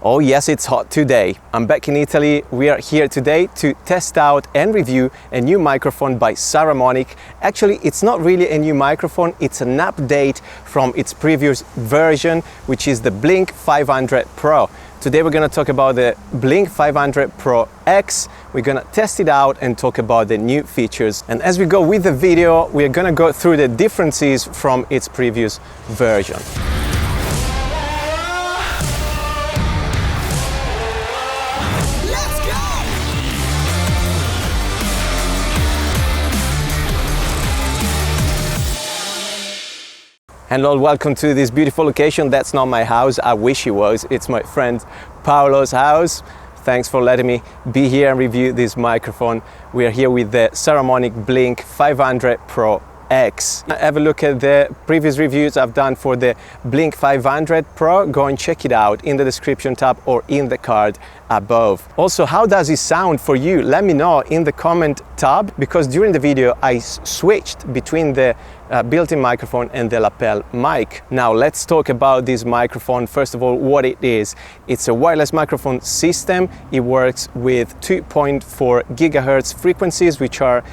Oh yes, it's hot today. I'm back in Italy. We are here today to test out and review a new microphone by Saramonic. Actually, it's not really a new microphone, it's an update from its previous version, which is the Blink500 Pro. Today we're going to talk about the Blink500 Pro X. We're going to test it out and talk about the new features. And as we go with the video, we're going to go through the differences from its previous version. Hello, welcome to this beautiful location. That's not my house, I wish it was. It's my friend Paolo's house. Thanks for letting me be here and review this microphone. We are here with the Saramonic Blink500 Pro X. Have a look at the previous reviews I've done for the Blink500 Pro. Go and check it out in the description tab or in the card above. Also, how does it sound for you? Let me know in the comment tab, because during the video I switched between the built-in microphone and the lapel mic. Now let's talk about this microphone. First of all, what it is. It's a wireless microphone system. It works with 2.4 gigahertz frequencies, which are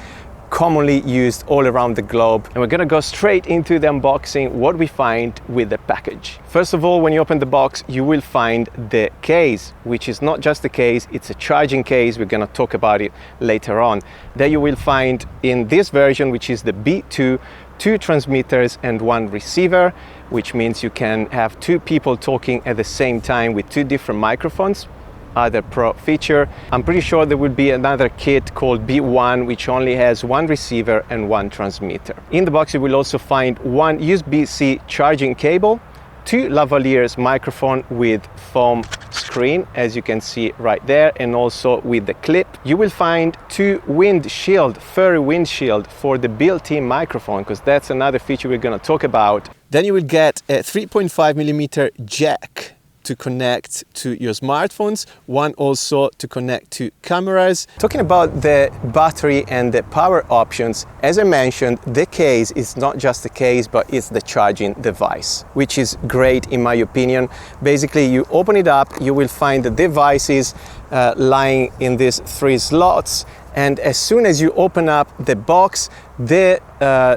commonly used all around the globe. And we're gonna go straight into the unboxing, what we find with the package. First of all, when you open the box, you will find the case, which is not just a case, it's a charging case. We're gonna talk about it later on. There you will find in this version, which is the B2, 2 transmitters and 1 receiver, which means you can have 2 people talking at the same time with 2 different microphones. Other Pro feature. I'm pretty sure there will be another kit called B1, which only has 1 receiver and 1 transmitter. In the box you will also find 1 USB-C charging cable, 2 lavaliers microphone with foam screen, as you can see right there, and also with the clip. You will find 2 windshield, furry windshield for the built-in microphone, because that's another feature we're going to talk about. Then you will get a 3.5mm jack to connect to your smartphones, 1 also to connect to cameras. Talking about the battery and the power options, as I mentioned, the case is not just a case, but it's the charging device, which is great in my opinion. Basically, you open it up, you will find the devices lying in these 3 slots, and as soon as you open up the box, the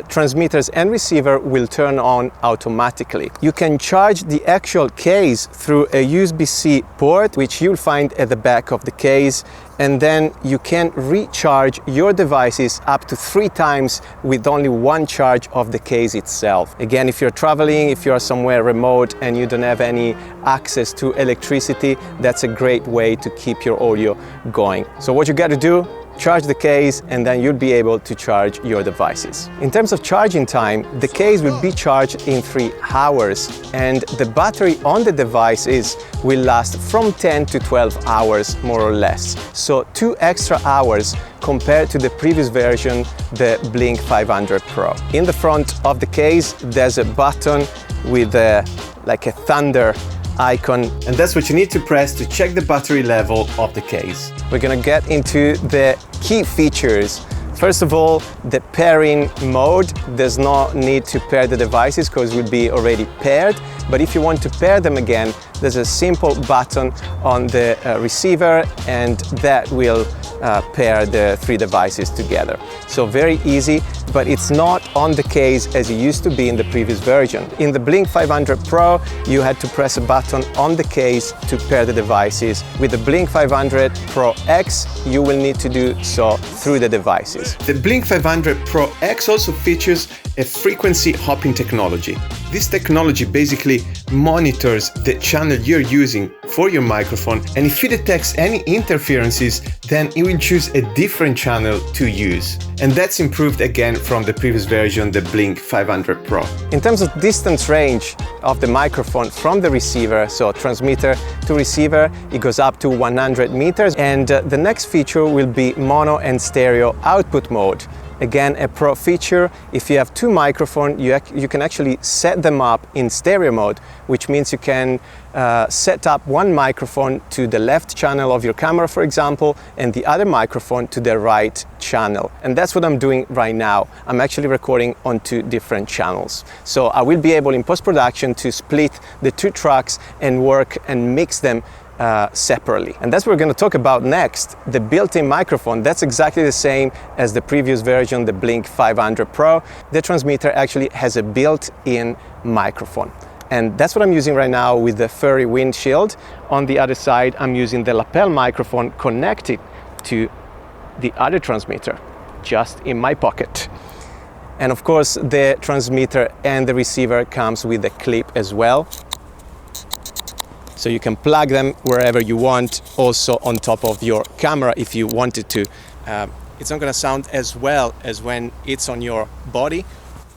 transmitters and receiver will turn on automatically. You can charge the actual case through a USB-C port, which you'll find at the back of the case, and then you can recharge your devices up to 3 times with only 1 charge of the case itself. Again, if you're traveling, if you're somewhere remote and you don't have any access to electricity, that's a great way to keep your audio going. So what you got to do, charge the case, and then you'll be able to charge your devices. In terms of charging time, the case will be charged in 3 hours, and the battery on the devices will last from 10 to 12 hours, more or less. So 2 extra hours compared to the previous version, the Blink500 Pro. In the front of the case, there's a button with like a thunder icon, and that's what you need to press to check the battery level of the case. We're gonna get into the key features. First of all, the pairing mode. There's no need to pair the devices because it will be already paired, but if you want to pair them again, there's a simple button on the receiver, and that will pair the 3 devices together. So very easy, but it's not on the case as it used to be in the previous version. In the Blink500 Pro, you had to press a button on the case to pair the devices. With the Blink500 Pro X, you will need to do so through the devices. The Blink500 Pro X also features a frequency hopping technology. This technology basically monitors the channel you're using for your microphone, and if it detects any interferences, then it will choose a different channel to use. And that's improved again from the previous version, the Blink500 Pro. In terms of distance range of the microphone from the receiver, so transmitter to receiver, it goes up to 100 meters. And the next feature will be mono and stereo output mode. Again, a pro feature. If you have 2 microphones, you can actually set them up in stereo mode, which means you can set up one microphone to the left channel of your camera, for example, and the other microphone to the right channel. And that's what I'm doing right now. I'm actually recording on 2 different channels. So I will be able in post-production to split the 2 tracks and work and mix them separately. And that's what we're going to talk about next, the built-in microphone. That's exactly the same as the previous version, the Blink500 Pro. The transmitter actually has a built-in microphone. And that's what I'm using right now with the furry windshield. On the other side, I'm using the lapel microphone connected to the other transmitter, just in my pocket. And of course, the transmitter and the receiver comes with a clip as well. So you can plug them wherever you want, also on top of your camera if you wanted to. It's not gonna sound as well as when it's on your body,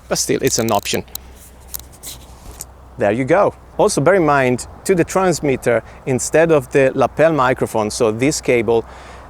but still it's an option. There you go. Also bear in mind, to the transmitter, instead of the lapel microphone, so this cable,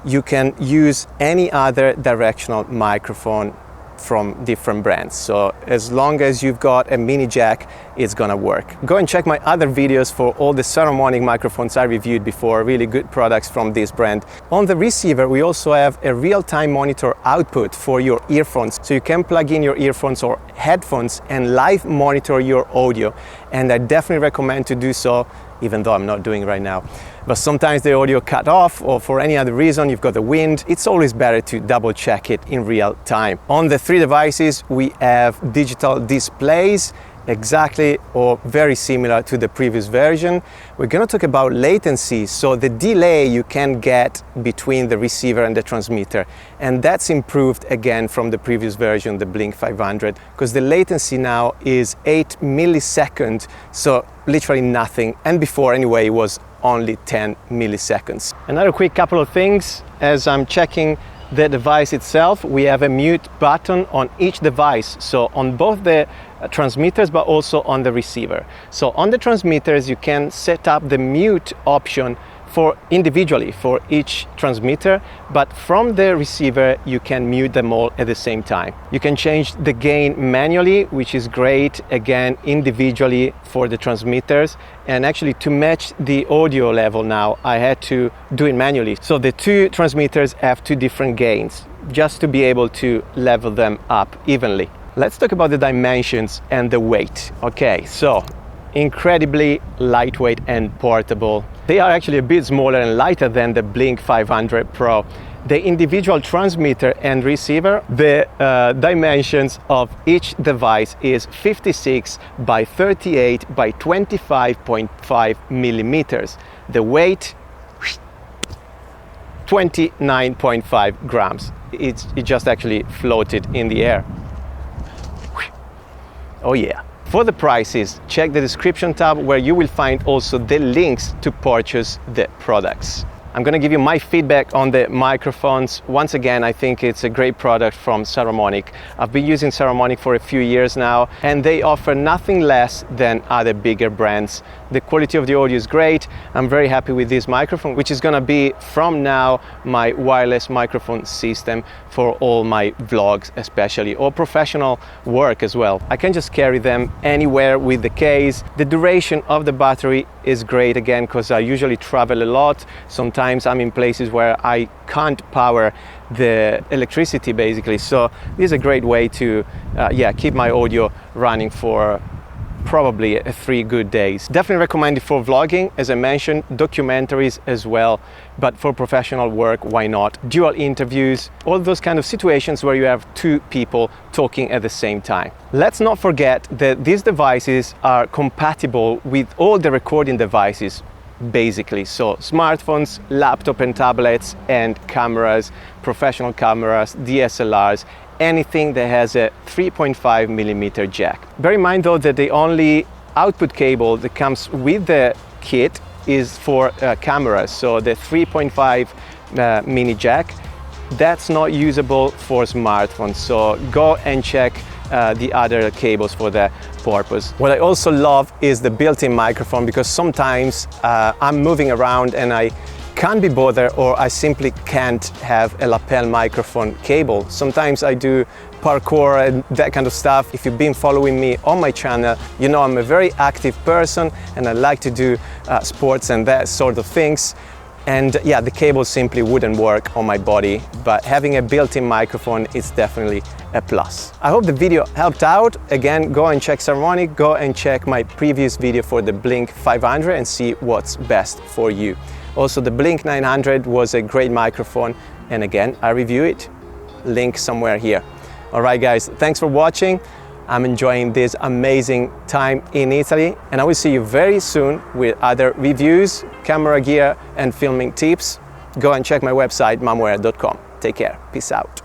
you can use any other directional microphone from different brands. So as long as you've got a mini jack, it's gonna work. Go and check my other videos for all the Saramonic microphones I reviewed before, really good products from this brand. On the receiver, we also have a real-time monitor output for your earphones. So you can plug in your earphones or headphones and live monitor your audio. And I definitely recommend to do so, even though I'm not doing it right now. But sometimes the audio cut off, or for any other reason, you've got the wind, it's always better to double check it in real time. On the three devices, we have digital displays, exactly or very similar to the previous version. We're going to talk about latency, so the delay you can get between the receiver and the transmitter, and that's improved again from the previous version, the Blink500, because the latency now is 8 milliseconds, so literally nothing, and before anyway it was only 10 milliseconds. Another quick couple of things as I'm checking the device itself. We have a mute button on each device, so on both the transmitters but also on the receiver. So on the transmitters you can set up the mute option for individually for each transmitter, but from the receiver you can mute them all at the same time. You can change the gain manually, which is great, again individually for the transmitters, and actually to match the audio level now I had to do it manually. So the two transmitters have two different gains just to be able to level them up evenly. Let's talk about the dimensions and the weight. Okay, so incredibly lightweight and portable. They are actually a bit smaller and lighter than the Blink500 Pro. The individual transmitter and receiver, the dimensions of each device is 56 by 38 by 25.5 millimeters. The weight, 29.5 grams. It just actually floated in the air. Oh yeah. For the prices, check the description tab where you will find also the links to purchase the products. I'm going to give you my feedback on the microphones. Once again, I think it's a great product from Saramonic. I've been using Saramonic for a few years now, and they offer nothing less than other bigger brands. The quality of the audio is great. I'm very happy with this microphone, which is going to be from now my wireless microphone system for all my vlogs especially, or professional work as well. I can just carry them anywhere with the case. The duration of the battery is great again because I usually travel a lot. Sometimes I'm in places where I can't power the electricity basically, so this is a great way to keep my audio running for probably 3 good days. Definitely recommend it for vlogging, as I mentioned, documentaries as well, but for professional work, why not? Dual interviews, all those kind of situations where you have two people talking at the same time. Let's not forget that these devices are compatible with all the recording devices, basically. So smartphones, laptop and tablets, and cameras, professional cameras, DSLRs, anything that has a 3.5 millimeter jack. Bear in mind though that the only output cable that comes with the kit is for cameras, so the 3.5 mini jack, that's not usable for smartphones, so go and check the other cables for that purpose. What I also love is the built-in microphone, because sometimes I'm moving around and I can't be bothered, or I simply can't have a lapel microphone cable. Sometimes I do parkour and that kind of stuff. If you've been following me on my channel, you know I'm a very active person and I like to do sports and that sort of things. And yeah, the cable simply wouldn't work on my body, but having a built-in microphone is definitely a plus. I hope the video helped out. Again, go and check Saramonic, go and check my previous video for the Blink500 and see what's best for you. Also, the Blink500 was a great microphone, and again, I review it. Link somewhere here. All right, guys, thanks for watching. I'm enjoying this amazing time in Italy, and I will see you very soon with other reviews, camera gear, and filming tips. Go and check my website, mamware.com. Take care. Peace out.